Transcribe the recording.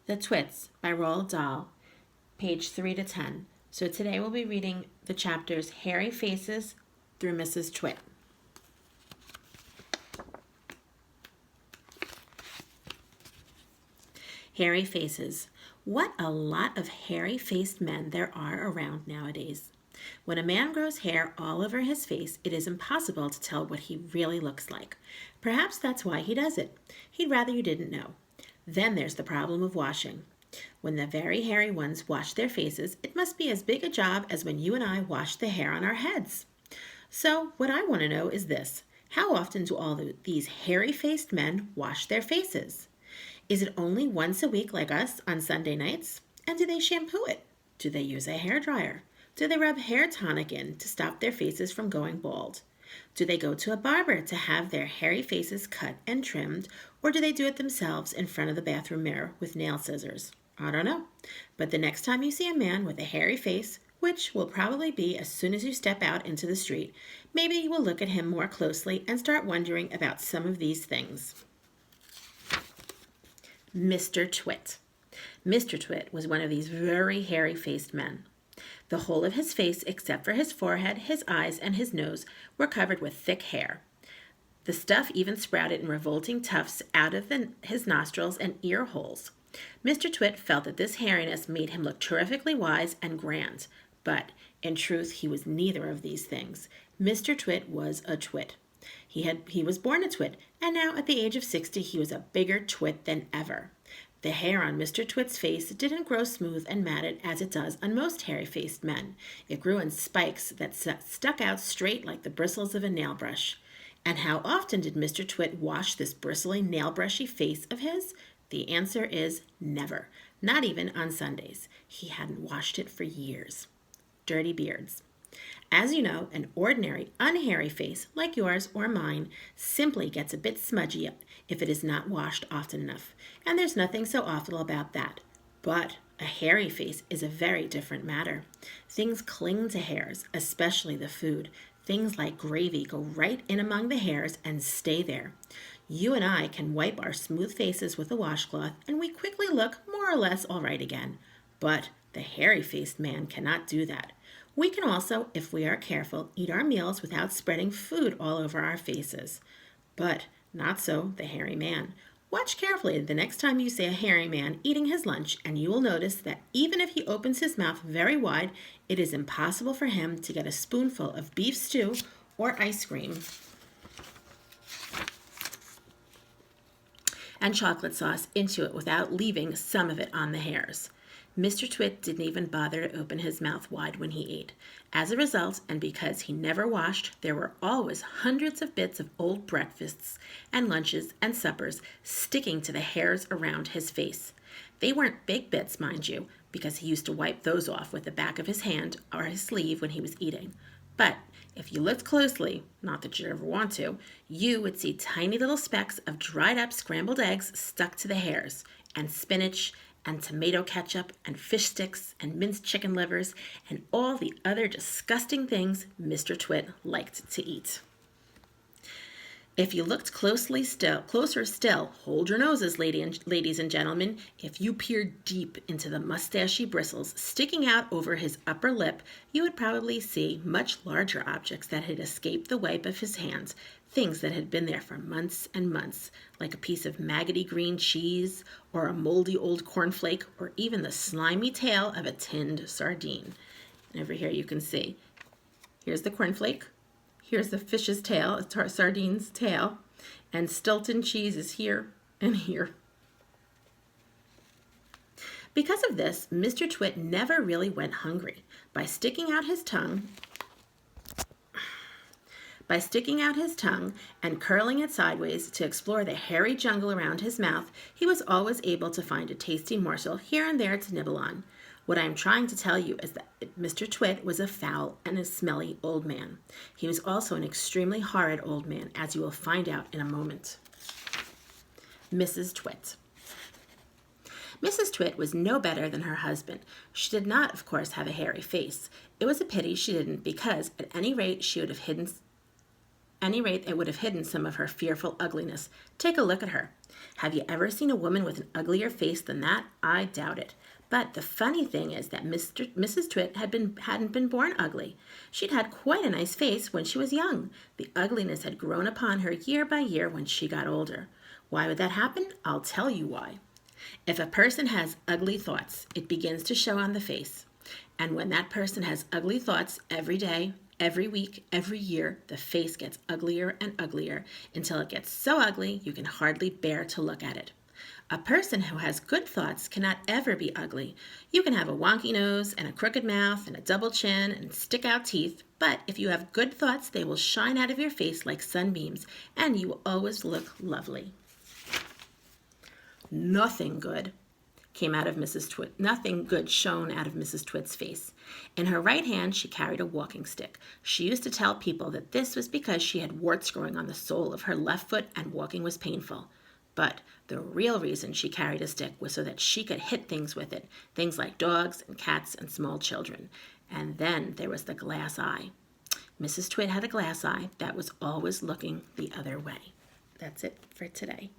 The Twits by Roald Dahl, page 3 to 10. So today we'll be reading the chapters Hairy Faces through Mrs. Twit. Hairy Faces. What a lot of hairy-faced men there are around nowadays. When a man grows hair all over his face, it is impossible to tell what he really looks like. Perhaps that's why he does it. He'd rather you didn't know. Then there's the problem of washing. When the very hairy ones wash their faces, it must be as big a job as when you and I wash the hair on our heads. So what I want to know is this: how often do all these hairy-faced men wash their faces? Is it only once a week like us on Sunday nights? And do they shampoo it? Do they use a hair dryer? Do they rub hair tonic in to stop their faces from going bald? Do they go to a barber to have their hairy faces cut and trimmed, or do they do it themselves in front of the bathroom mirror with nail scissors? I don't know. But the next time you see a man with a hairy face, which will probably be as soon as you step out into the street, maybe you will look at him more closely and start wondering about some of these things. Mr. Twit. Mr. Twit was one of these very hairy-faced men. The whole of his face, except for his forehead, his eyes, and his nose, were covered with thick hair. The stuff even sprouted in revolting tufts out of his nostrils and ear holes. Mr. Twit felt that this hairiness made him look terrifically wise and grand, but in truth he was neither of these things. Mr. Twit was a twit. He was born a twit, and now at the age of 60 he was a bigger twit than ever. The hair on Mr. Twit's face didn't grow smooth and matted as it does on most hairy-faced men. It grew in spikes that stuck out straight like the bristles of a nail brush. And how often did Mr. Twit wash this bristly, nail-brushy face of his? The answer is never, not even on Sundays. He hadn't washed it for years. Dirty beards. As you know, an ordinary, unhairy face, like yours or mine, simply gets a bit smudgy if it is not washed often enough. And there's nothing so awful about that. But a hairy face is a very different matter. Things cling to hairs, especially the food. Things like gravy go right in among the hairs and stay there. You and I can wipe our smooth faces with a washcloth, and we quickly look more or less all right again. But the hairy-faced man cannot do that. We can also, if we are careful, eat our meals without spreading food all over our faces. But not so the hairy man. Watch carefully the next time you see a hairy man eating his lunch, and you will notice that even if he opens his mouth very wide, it is impossible for him to get a spoonful of beef stew or ice cream and chocolate sauce into it without leaving some of it on the hairs. Mr. Twit didn't even bother to open his mouth wide when he ate. As a result, and because he never washed, there were always hundreds of bits of old breakfasts and lunches and suppers sticking to the hairs around his face. They weren't big bits, mind you, because he used to wipe those off with the back of his hand or his sleeve when he was eating. But if you looked closely, not that you'd ever want to, you would see tiny little specks of dried up scrambled eggs stuck to the hairs, and spinach, and tomato ketchup, and fish sticks, and minced chicken livers, and all the other disgusting things Mr. Twit liked to eat. If you looked closer still, hold your noses, ladies and gentlemen. If you peered deep into the mustachy bristles sticking out over his upper lip, you would probably see much larger objects that had escaped the wipe of his hands, things that had been there for months and months, like a piece of maggoty green cheese, or a moldy old cornflake, or even the slimy tail of a tinned sardine. And over here you can see, here's the cornflake. Here's the fish's tail, a sardine's tail, and Stilton cheese is here and here. Because of this, Mr. Twit never really went hungry. By sticking out his tongue and curling it sideways to explore the hairy jungle around his mouth, he was always able to find a tasty morsel here and there to nibble on. What I am trying to tell you is that Mr. Twit was a foul and a smelly old man. He was also an extremely horrid old man, as you will find out in a moment. Mrs. Twit. Mrs. Twit was no better than her husband. She did not, of course, have a hairy face. It was a pity she didn't, because at any rate it would have hidden some of her fearful ugliness. Take a look at her. Have you ever seen a woman with an uglier face than that? I doubt it. But the funny thing is that Mrs. Twit hadn't been born ugly. She'd had quite a nice face when she was young. The ugliness had grown upon her year by year when she got older. Why would that happen? I'll tell you why. If a person has ugly thoughts, it begins to show on the face. And when that person has ugly thoughts every day, every week, every year, the face gets uglier and uglier until it gets so ugly you can hardly bear to look at it. A person who has good thoughts cannot ever be ugly. You can have a wonky nose and a crooked mouth and a double chin and stick out teeth, but if you have good thoughts, they will shine out of your face like sunbeams, and you will always look lovely. Nothing good shone out of Mrs. Twit's face. In her right hand she carried a walking stick. She used to tell people that this was because she had warts growing on the sole of her left foot and walking was painful. But the real reason she carried a stick was so that she could hit things with it, things like dogs and cats and small children. And then there was the glass eye. Mrs. Twit had a glass eye that was always looking the other way. That's it for today.